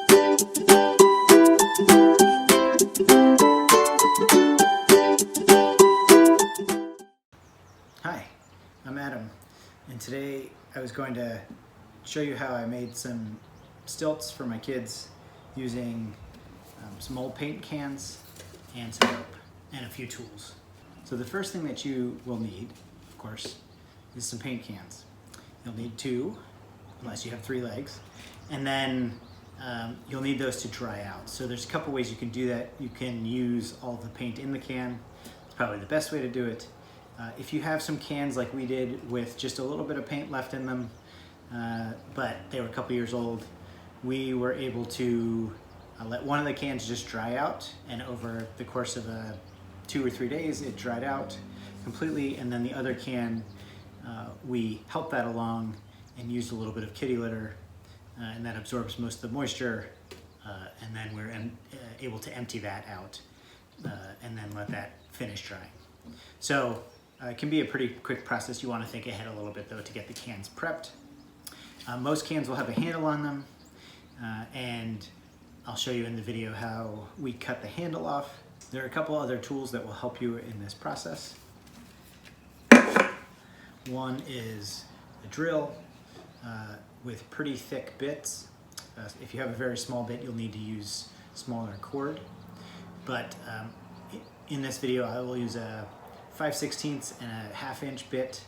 Hi, I'm Adam, and today I was going to show you how I made some stilts for my kids using some old paint cans and some rope and a few tools. So the first thing that you will need, of course, is some paint cans. You'll need 2, unless you have 3 legs, and then you'll need those to dry out. So there's a couple ways you can do that. You can use all the paint in the can. It's probably the best way to do it. If you have some cans like we did with just a little bit of paint left in them, but they were a couple years old, we were able to let one of the cans just dry out, and over the course of 2 or 3 days it dried out completely, and then the other can we helped that along and used a little bit of kitty litter, and that absorbs most of the moisture, and then we're able to empty that out and then let that finish drying. So it can be a pretty quick process. You want to think ahead a little bit though to get the cans prepped. Most cans will have a handle on them, and I'll show you in the video how we cut the handle off. There are a couple other tools that will help you in this process. One is a drill with pretty thick bits. If you have a very small bit, you'll need to use smaller cord. But in this video, I will use a 5/16 and a 1/2 inch bit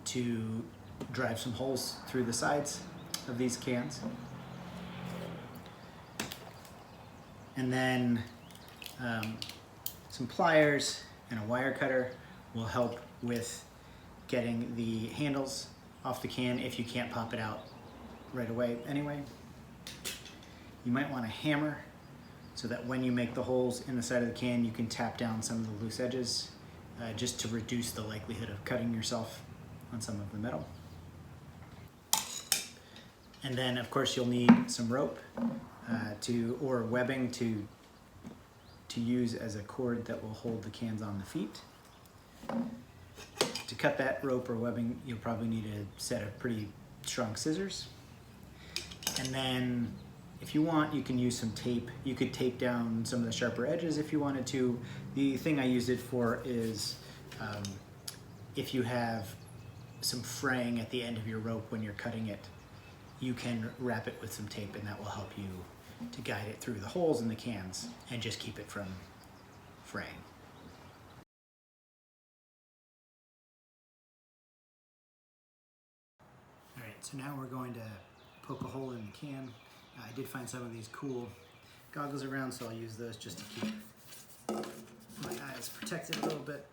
to drive some holes through the sides of these cans. And then some pliers and a wire cutter will help with getting the handles off the can if you can't pop it out right away anyway. You might want a hammer so that when you make the holes in the side of the can, you can tap down some of the loose edges just to reduce the likelihood of cutting yourself on some of the metal. And then of course you'll need some rope or webbing to use as a cord that will hold the cans on the feet. To cut that rope or webbing, you'll probably need a set of pretty strong scissors. And then if you want, you can use some tape. You could tape down some of the sharper edges if you wanted to. The thing I use it for is if you have some fraying at the end of your rope when you're cutting it, you can wrap it with some tape, and that will help you to guide it through the holes in the cans and just keep it from fraying. All right, so now we're going to poke a hole in the can. I did find some of these cool goggles around, so I'll use those just to keep my eyes protected a little bit.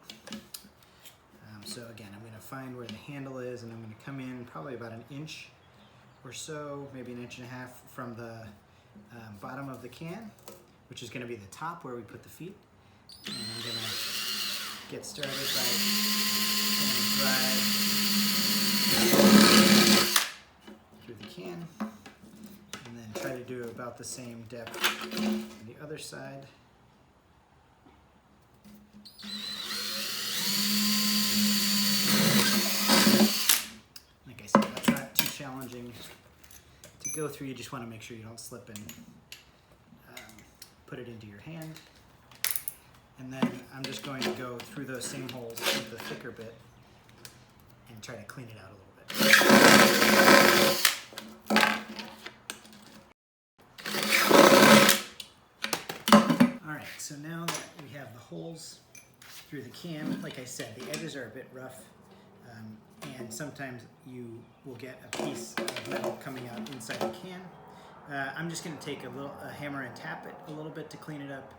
So again, I'm going to find where the handle is, and I'm going to come in probably about 1 inch or so, maybe 1.5 inches from the bottom of the can, which is going to be the top where we put the feet. And I'm going to get started by drive through the can, and then try to do about the same depth on the other side. Like I said, that's not too challenging to go through. You just want to make sure you don't slip and put it into your hand. And then I'm just going to go through those same holes with the thicker bit and try to clean it out a little bit. All right, so now that we have the holes through the can, like I said, the edges are a bit rough, and sometimes you will get a piece of metal coming out inside the can. I'm just going to take a hammer and tap it a little bit to clean it up.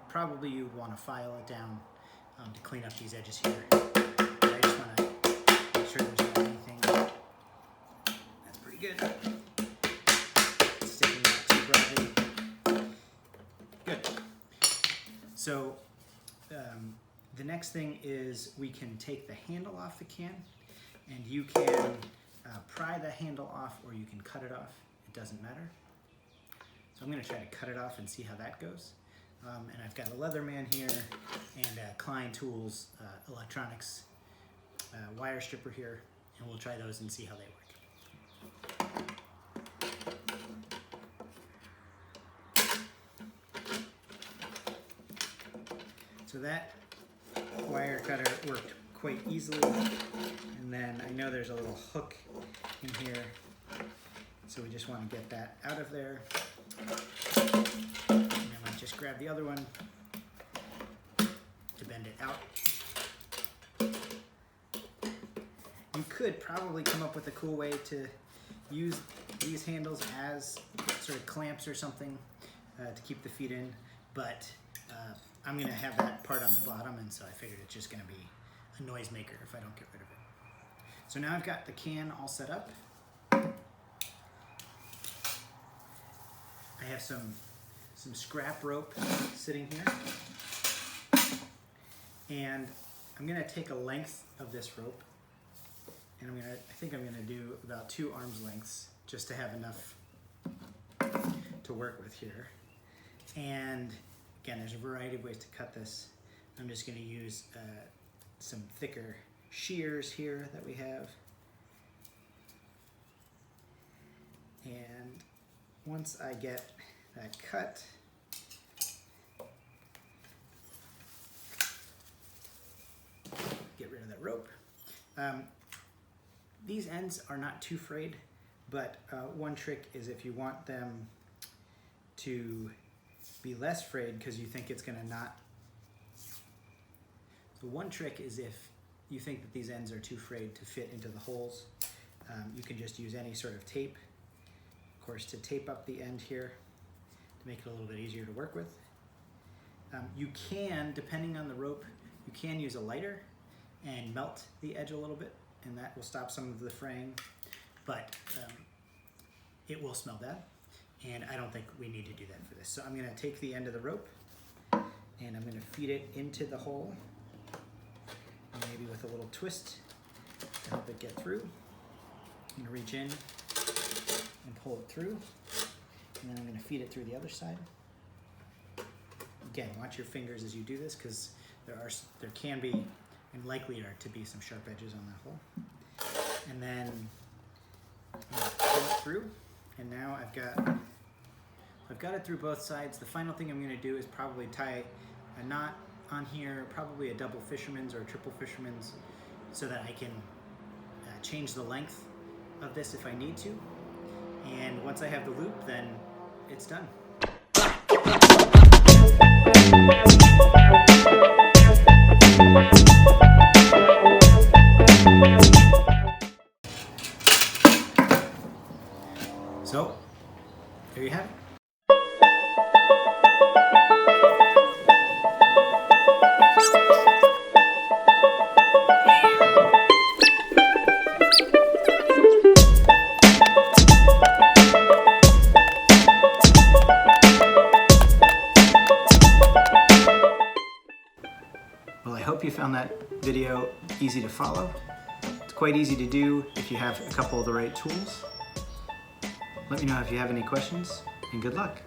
Probably you'd want to file it down to clean up these edges here. But I just want to make sure there's not anything. That's pretty good. Sticking out too broadly. Good. So the next thing is we can take the handle off the can, and you can pry the handle off or you can cut it off. It doesn't matter. So I'm going to try to cut it off and see how that goes. And I've got a Leatherman here and Klein Tools electronics wire stripper here, and we'll try those and see how they work. So that wire cutter worked quite easily. And then I know there's a little hook in here, so we just want to get that out of there. And then I just grab the other one to bend it out. You could probably come up with a cool way to use these handles as sort of clamps or something to keep the feet in, but I'm gonna have that part on the bottom, and so I figured it's just gonna be a noisemaker if I don't get rid of it. So now I've got the can all set up. I have some scrap rope sitting here, and I'm gonna take a length of this rope, and I think I'm gonna do about 2 arms lengths just to have enough to work with here. And again, there's a variety of ways to cut this. I'm just gonna use some thicker shears here that we have. And once I get that cut, get rid of that rope. These ends are not too frayed, but one trick is if you want them to be less frayed because you think it's gonna not. So one trick is if you think that these ends are too frayed to fit into the holes, you can just use any sort of tape, of course, to tape up the end here to make it a little bit easier to work with. You can, depending on the rope, you can use a lighter and melt the edge a little bit, and that will stop some of the fraying, but it will smell bad, and I don't think we need to do that for this. So I'm gonna take the end of the rope and I'm gonna feed it into the hole, maybe with a little twist to help it get through. I'm gonna reach in and pull it through, and then I'm gonna feed it through the other side. Again, watch your fingers as you do this, because there can be, and likely are to be, some sharp edges on that hole. And then I'm gonna pull it through, and now I've got it through both sides. The final thing I'm gonna do is probably tie a knot on here, probably a double fisherman's or a triple fisherman's, so that I can change the length of this if I need to. And once I have the loop, then it's done. So, there you have it. Well, I hope you found that video easy to follow. It's quite easy to do if you have a couple of the right tools. Let me know if you have any questions, and good luck.